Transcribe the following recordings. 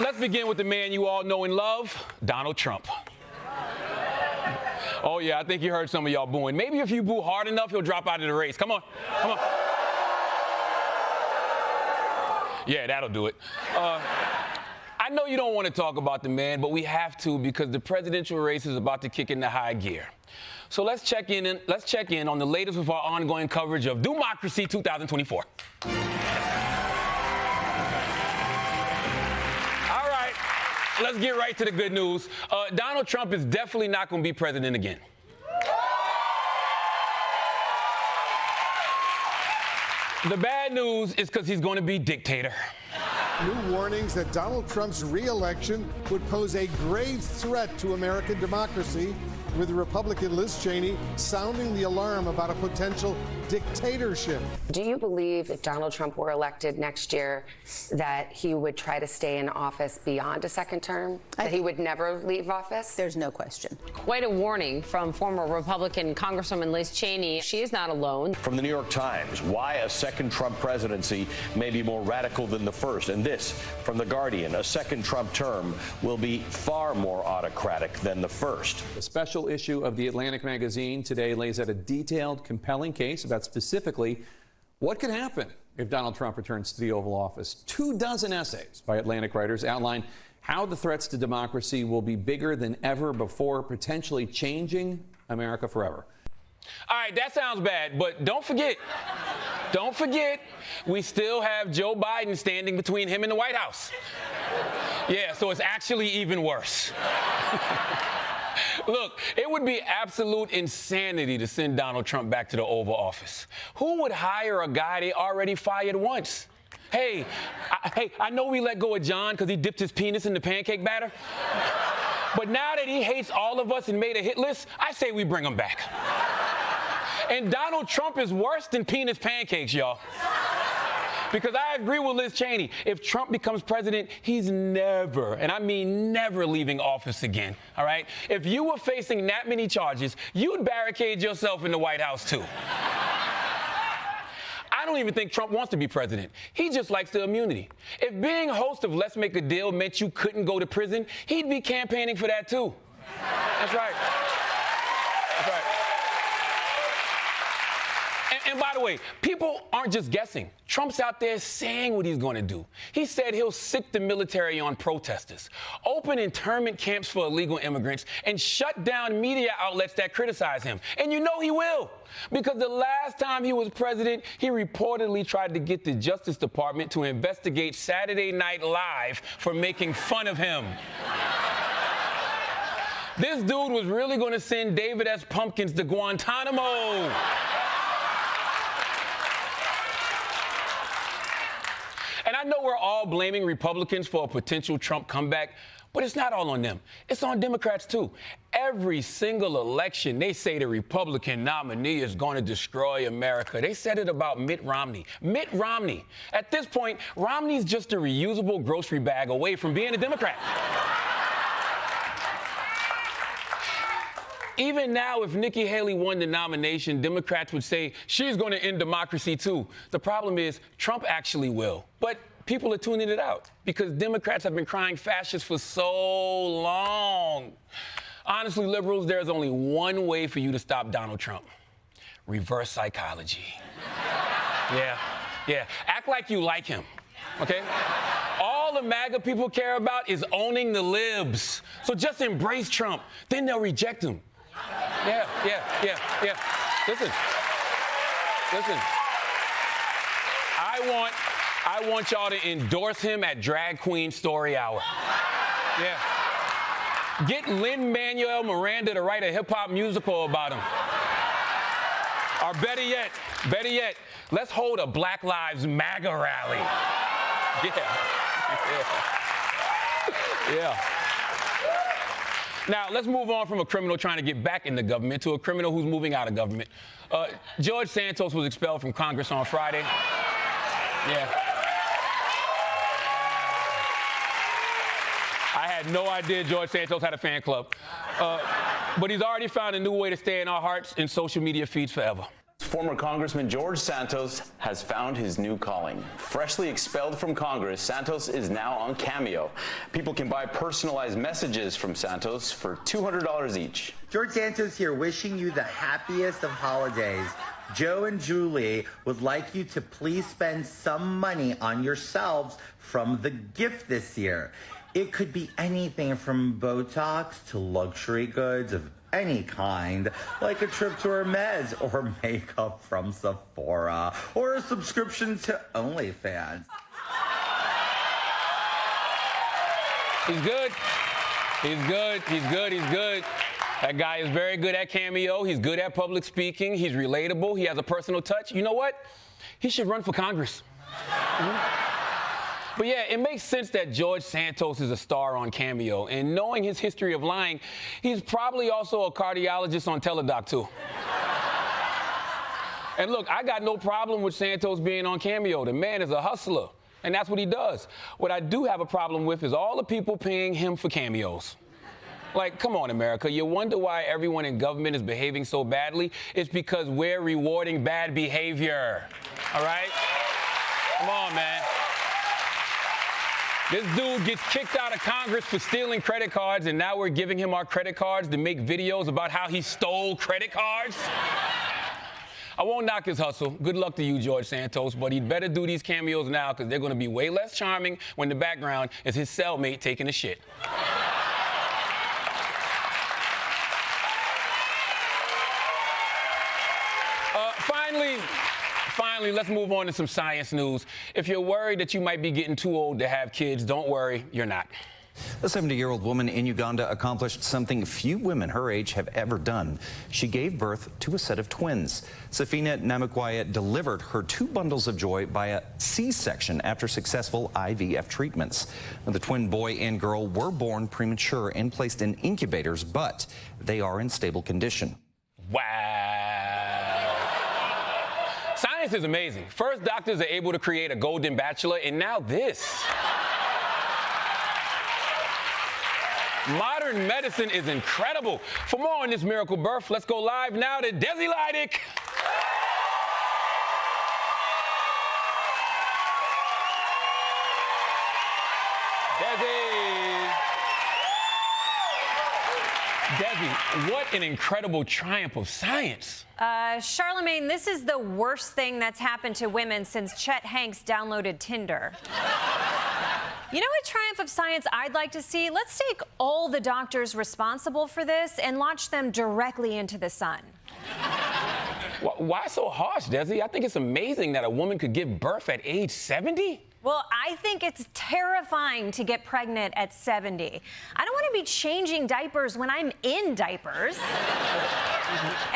Let's begin with the man you all know and love, Donald Trump. Oh, yeah, I think you heard some of y'all booing. Maybe if you boo hard enough, he'll drop out of the race. Come on, come on. Yeah, that'll do it. I know you don't want to talk about the man, but we have to because the presidential race is about to kick into high gear. So let's check in on the latest with our ongoing coverage of Doomocracy 2024. Let's get right to the good news. Donald Trump is definitely not going to be president again. The bad news is because he's going to be dictator. New warnings that Donald Trump's re-election would pose a grave threat to American democracy, with Republican Liz Cheney sounding the alarm about a potential dictatorship. Do you believe if Donald Trump were elected next year that he would try to stay in office beyond a second term? That he would never leave office? There's no question. Quite a warning from former Republican Congresswoman Liz Cheney. She is not alone. From the New York Times, why a second Trump presidency may be more radical than the first. And this from The Guardian, a second Trump term will be far more autocratic than the first. A special issue of The Atlantic magazine today lays out a detailed, compelling case about specifically what could happen if Donald Trump returns to the Oval Office. 24 essays by Atlantic writers outline how the threats to democracy will be bigger than ever before, potentially changing America forever. All right, that sounds bad, but don't forget, we still have Joe Biden standing between him and the White House. Yeah, so it's actually even worse. Look, it would be absolute insanity to send Donald Trump back to the Oval Office. Who would hire a guy they already fired once? Hey, I know we let go of John because he dipped his penis in the pancake batter. But now that he hates all of us and made a hit list, I say we bring him back. And Donald Trump is worse than penis pancakes, y'all. Because I agree with Liz Cheney. If Trump becomes president, he's never, and I mean never, leaving office again, all right? If you were facing that many charges, you'd barricade yourself in the White House, too. I don't even think Trump wants to be president. He just likes the immunity. If being host of Let's Make a Deal meant you couldn't go to prison, he'd be campaigning for that, too. That's right. That's right. And by the way, people aren't just guessing. Trump's out there saying what he's going to do. He said he'll sick the military on protesters, open internment camps for illegal immigrants, and shut down media outlets that criticize him. And you know he will, because the last time he was president, he reportedly tried to get the Justice Department to investigate Saturday Night Live for making fun of him. This dude was really going to send David S. Pumpkins to Guantanamo. And I know we're all blaming Republicans for a potential Trump comeback, but it's not all on them. It's on Democrats, too. Every single election, they say the Republican nominee is going to destroy America. They said it about Mitt Romney. Mitt Romney. At this point, Romney's just a reusable grocery bag away from being a Democrat. Even now, if Nikki Haley won the nomination, Democrats would say she's going to end democracy, too. The problem is Trump actually will. But people are tuning it out because Democrats have been crying fascist for so long. Honestly, liberals, there's only one way for you to stop Donald Trump. Reverse psychology. Yeah. Act like you like him, okay? All the MAGA people care about is owning the libs. So just embrace Trump. Then they'll reject him. Yeah. Listen. I want y'all to endorse him at Drag Queen Story Hour. Yeah. Get Lin-Manuel Miranda to write a hip-hop musical about him. Or better yet, let's hold a Black Lives MAGA rally. Yeah. Now, let's move on from a criminal trying to get back in the government to a criminal who's moving out of government. George Santos was expelled from Congress on Friday. Yeah. I had no idea George Santos had a fan club. But he's already found a new way to stay in our hearts and social media feeds forever. former Congressman George Santos has found his new calling. Freshly expelled from Congress, Santos is now on Cameo. People can buy personalized messages from Santos for $200 each. George Santos here, wishing you the happiest of holidays. Joe and Julie would like you to please spend some money on yourselves from the gift this year. It could be anything from Botox to luxury goods of any kind, like a trip to Hermes or makeup from Sephora or a subscription to OnlyFans. He's good. He's good. He's good. He's good. That guy is very good at Cameo. He's good at public speaking. He's relatable. He has a personal touch. You know what? He should run for Congress. But yeah, it makes sense that George Santos is a star on Cameo. And knowing his history of lying, he's probably also a cardiologist on Teledoc, too. And look, I got no problem with Santos being on Cameo. The man is a hustler, and that's what he does. What I do have a problem with is all the people paying him for cameos. Like, come on, America. You wonder why everyone in government is behaving so badly? It's because we're rewarding bad behavior. All right? Come on, man. This dude gets kicked out of Congress for stealing credit cards, and now we're giving him our credit cards to make videos about how he stole credit cards? I won't knock his hustle. Good luck to you, George Santos, but he'd better do these cameos now because they're going to be way less charming when the background is his cellmate taking a shit. Finally, let's move on to some science news. If you're worried that you might be getting too old to have kids, don't worry, you're not. A 70-year-old woman in Uganda accomplished something few women her age have ever done. She gave birth to a set of twins. Safina Namakwaya delivered her 2 bundles of joy by a C-section after successful IVF treatments. The twin boy and girl were born premature and placed in incubators, but they are in stable condition. Wow. Science is amazing. First, doctors are able to create a golden bachelor, and now this. Modern medicine is incredible. For more on this miracle birth, let's go live now to Desi Lydic. Desi, what an incredible triumph of science. Charlamagne, this is the worst thing that's happened to women since Chet Hanks downloaded Tinder. You know what triumph of science I'd like to see? Let's take all the doctors responsible for this and launch them directly into the sun. Why so harsh, Desi? I think it's amazing that a woman could give birth at age 70. Well, I think it's terrifying to get pregnant at 70. I don't want to be changing diapers when I'm in diapers. And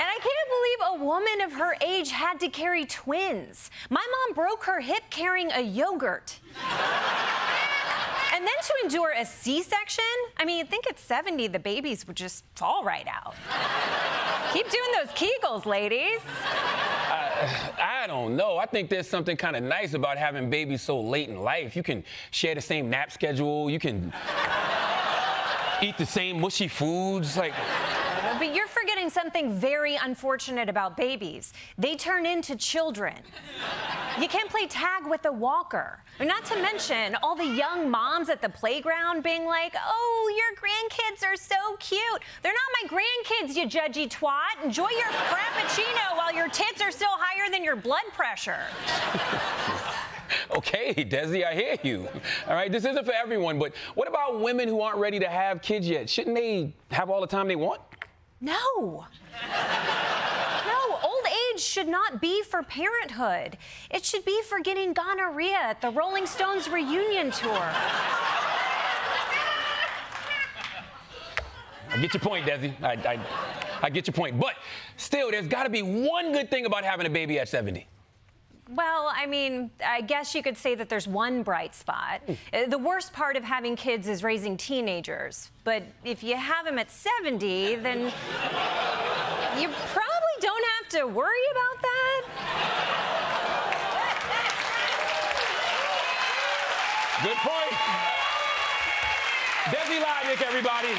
I can't believe a woman of her age had to carry twins. My mom broke her hip carrying a yogurt. And then to endure a C-section? I mean, you'd think at 70 the babies would just fall right out. Keep doing those Kegels, ladies. I don't know. I think there's something kind of nice about having babies so late in life. You can share the same nap schedule. You can eat the same mushy foods. But you're forgetting something very unfortunate about babies. They turn into children. You can't play tag with a walker. Not to mention all the young moms at the playground being like, oh, your grandkids are so cute. They're not my grandkids, you judgy twat. Enjoy your frappuccino while your tits are still higher than your blood pressure. Okay, Desi, I hear you. All right, this isn't for everyone, but what about women who aren't ready to have kids yet? Shouldn't they have all the time they want? No. No, old age should not be for parenthood. It should be for getting gonorrhea at the Rolling Stones reunion tour. I get your point, Desi. I get your point. But still, there's got to be one good thing about having a baby at 70. Well, I mean, I guess you could say that there's one bright spot. The worst part of having kids is raising teenagers. But if you have them at 70, then you probably don't have to worry about that. Good point. Desi Lydic, everybody.